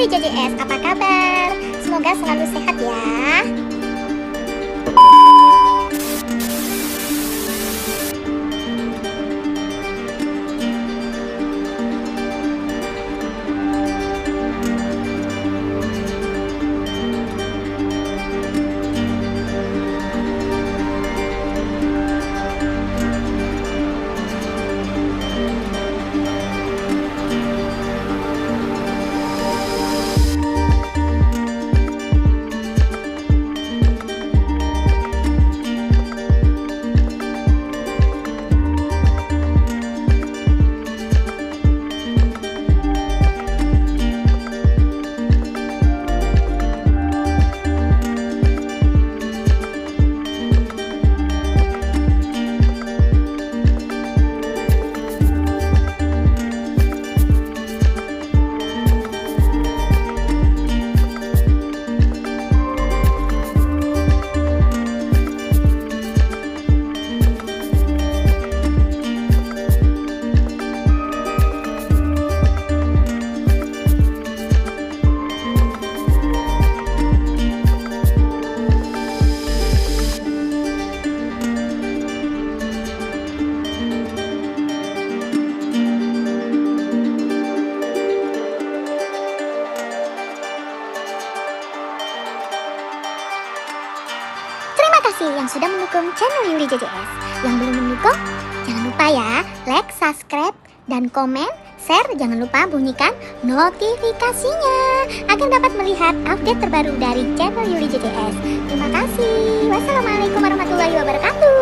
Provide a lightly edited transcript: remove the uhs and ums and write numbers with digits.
Yuli JJS, apa kabar? Semoga selalu sehat ya. Terima kasih yang sudah mendukung channel Yuli JJS. Yang belum mendukung, jangan lupa ya, like, subscribe, dan komen, share. Jangan lupa bunyikan notifikasinya agar dapat melihat update terbaru dari channel Yuli JJS. Terima kasih. Wassalamualaikum warahmatullahi wabarakatuh.